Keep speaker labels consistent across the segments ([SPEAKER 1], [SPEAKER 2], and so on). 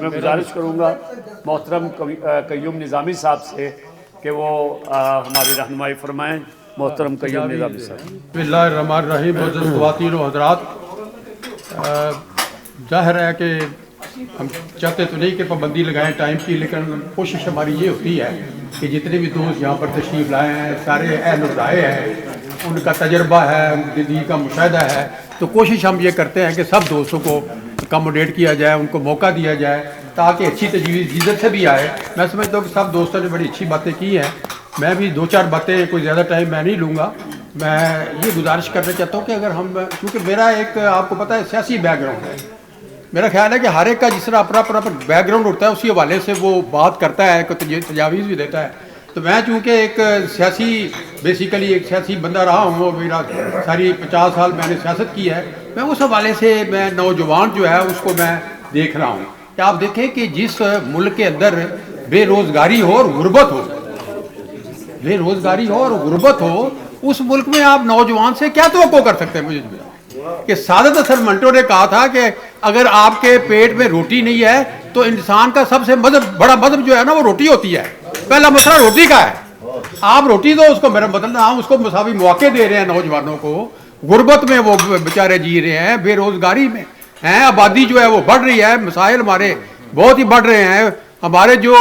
[SPEAKER 1] میں گزارش کروں گا محترم قیوم نظامی صاحب سے کہ وہ ہماری رہنمائی فرمائیں. محترم قیوم نظامی صاحب.
[SPEAKER 2] بسم اللہ الرحمن الرحیم. معزز خواتین و حضرات، ظاہر ہے کہ ہم چاہتے تو نہیں کہ پابندی لگائیں ٹائم کی، لیکن کوشش ہماری یہ ہوتی ہے کہ جتنے بھی دوست یہاں پر تشریف لائے ہیں سارے اہل رائے ہیں، ان کا تجربہ ہے، ان کی زندگی کا مشاہدہ ہے، تو کوشش ہم یہ کرتے ہیں کہ سب دوستوں کو اکاموڈیٹ کیا جائے، ان کو موقع دیا جائے تاکہ اچھی تجویز جدت سے بھی آئے. میں سمجھتا ہوں کہ سب دوستوں نے بڑی اچھی باتیں کی ہیں. میں بھی 2-4 باتیں، کوئی زیادہ ٹائم میں نہیں لوں گا. میں یہ گزارش کرنا چاہتا ہوں کہ اگر ہم، کیونکہ میرا ایک آپ کو پتہ ہے سیاسی بیک گراؤنڈ ہے، میرا خیال ہے کہ ہر ایک کا جس طرح اپنا اپنا بیک گراؤنڈ ہوتا ہے اسی حوالے سے وہ بات کرتا ہے، کوئی تجاویز بھی دیتا ہے. تو میں چونکہ ایک سیاسی، بیسیکلی ایک سیاسی بندہ رہا ہوں، وہ میرا ساری 50 سال میں نے سیاست کی ہے، میں اس حوالے سے میں نوجوان جو ہے اس کو میں دیکھ رہا ہوں کہ آپ دیکھیں کہ جس ملک کے اندر بے روزگاری ہو اور غربت ہو، بے روزگاری ہو اور غربت ہو، اس ملک میں آپ نوجوان سے کیا توقع کر سکتے ہیں؟ مجھے کہ سعادت حسن منٹو نے کہا تھا کہ اگر آپ کے پیٹ میں روٹی نہیں ہے تو انسان کا سب سے بڑا مذہب جو ہے نا وہ روٹی ہوتی ہے. پہلا مسئلہ روٹی کا ہے. آپ روٹی دو اس کو، میرا مطلب ہم اس کو مساوی مواقع دے رہے ہیں نوجوانوں کو. غربت میں وہ بیچارے جی رہے ہیں، بے روزگاری میں ہیں، آبادی جو ہے وہ بڑھ رہی ہے، مسائل ہمارے بہت ہی بڑھ رہے ہیں، ہمارے جو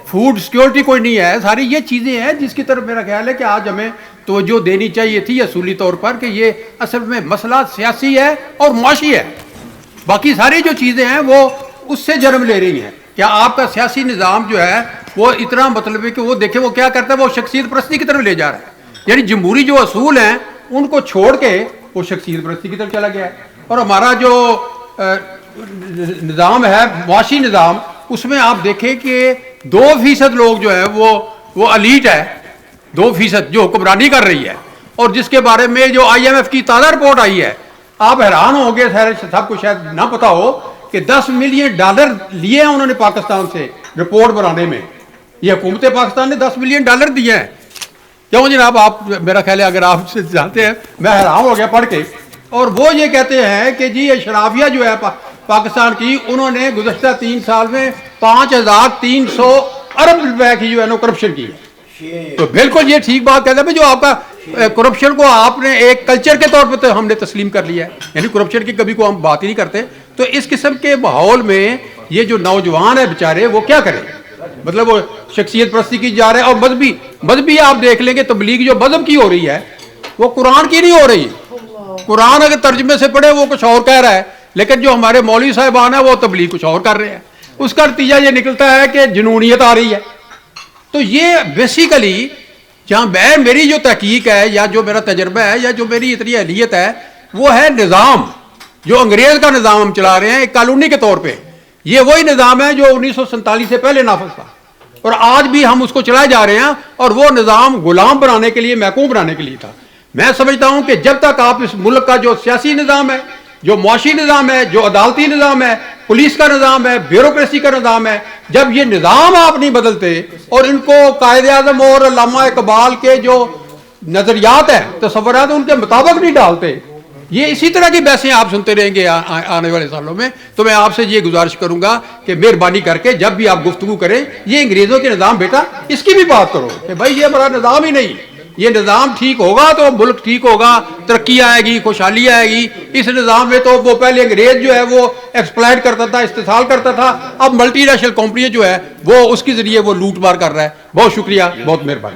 [SPEAKER 2] فوڈ سیکیورٹی کوئی نہیں ہے. ساری یہ چیزیں ہیں جس کی طرف میرا خیال ہے کہ آج ہمیں توجہ دینی چاہیے تھی اصولی طور پر کہ یہ اصل میں مسئلہ سیاسی ہے اور معاشی ہے. باقی ساری جو چیزیں ہیں وہ اس سے جنم لے رہی ہیں. کیا آپ کا سیاسی نظام جو ہے وہ اتنا مطلب ہے کہ وہ دیکھیں وہ کیا کرتا ہے، وہ شخصیت پرستی کی طرف لے جا رہا ہے. یعنی جمہوری جو اصول ہیں ان کو چھوڑ کے وہ شخصیت پرستی کی طرف چلا گیا ہے. اور ہمارا جو نظام ہے، معاشی نظام، اس میں آپ دیکھیں کہ 2% لوگ جو ہے وہ الیٹ ہے، 2% جو حکمرانی کر رہی ہے، اور جس کے بارے میں جو IMF کی تازہ رپورٹ آئی ہے آپ حیران ہوں گے، سب کو شاید نہ پتا ہو کہ $10 ملین لیے ہیں انہوں نے پاکستان سے رپورٹ بنانے میں. یہ حکومت پاکستان نے $10 ملین دیے ہیں. کیوں جناب؟ آپ میرا خیال ہے اگر آپ سے جانتے ہیں، میں حیران ہو گیا پڑھ کے. اور وہ یہ کہتے ہیں کہ جی اشرافیہ جو ہے پاکستان کی، انہوں نے گزشتہ 3 سال میں 5300 ارب روپے کی جو ہے نا کرپشن کی ہے. تو بالکل یہ ٹھیک بات کہتے ہیں جو آپ کا کرپشن کو آپ نے ایک کلچر کے طور پہ ہم نے تسلیم کر لیا ہے، یعنی کرپشن کی کبھی کو ہم بات ہی نہیں کرتے. تو اس قسم کے ماحول میں یہ جو نوجوان ہے بیچارے وہ کیا کریں؟ مطلب وہ شخصیت پرستی کی جا رہے ہیں. اور مذہبی آپ دیکھ لیں کہ تبلیغ جو مذہب کی ہو رہی ہے وہ قرآن کی نہیں ہو رہی. قرآن اگر ترجمے سے پڑھے وہ کچھ اور کہہ رہا ہے، لیکن جو ہمارے مولوی صاحبان ہیں وہ تبلیغ کچھ اور کر رہے ہیں. اس کا نتیجہ یہ نکلتا ہے کہ جنونیت آ رہی ہے. تو یہ بیسیکلی جہاں میری جو تحقیق ہے یا جو میرا تجربہ ہے یا جو میری اتنی اہلیت ہے وہ ہے نظام جو انگریز کا نظام ہم چلا رہے ہیں ایک کالونی کے طور پہ. یہ وہی نظام ہے جو 1947 سے پہلے نافذ تھا اور آج بھی ہم اس کو چلائے جا رہے ہیں. اور وہ نظام غلام بنانے کے لیے، محکوم بنانے کے لیے تھا. میں سمجھتا ہوں کہ جب تک آپ اس ملک کا جو سیاسی نظام ہے، جو معاشی نظام ہے، جو عدالتی نظام ہے، پولیس کا نظام ہے، بیوروکریسی کا نظام ہے، جب یہ نظام آپ نہیں بدلتے اور ان کو قائد اعظم اور علامہ اقبال کے جو نظریات ہیں، تصورات ان کے مطابق نہیں ڈالتے، یہ اسی طرح کی بحثیں آپ سنتے رہیں گے آنے والے سالوں میں. تو میں آپ سے یہ گزارش کروں گا کہ مہربانی کر کے جب بھی آپ گفتگو کریں یہ انگریزوں کے نظام بیٹا اس کی بھی بات کرو کہ بھائی یہ ہمارا نظام ہی نہیں. یہ نظام ٹھیک ہوگا تو ملک ٹھیک ہوگا، ترقی آئے گی، خوشحالی آئے گی. اس نظام میں تو وہ پہلے انگریز جو ہے وہ ایکسپلائٹ کرتا تھا، استحصال کرتا تھا، اب ملٹی نیشنل کمپنی جو ہے وہ اس کے ذریعے وہ لوٹ مار کر رہا ہے. بہت شکریہ، بہت مہربانی.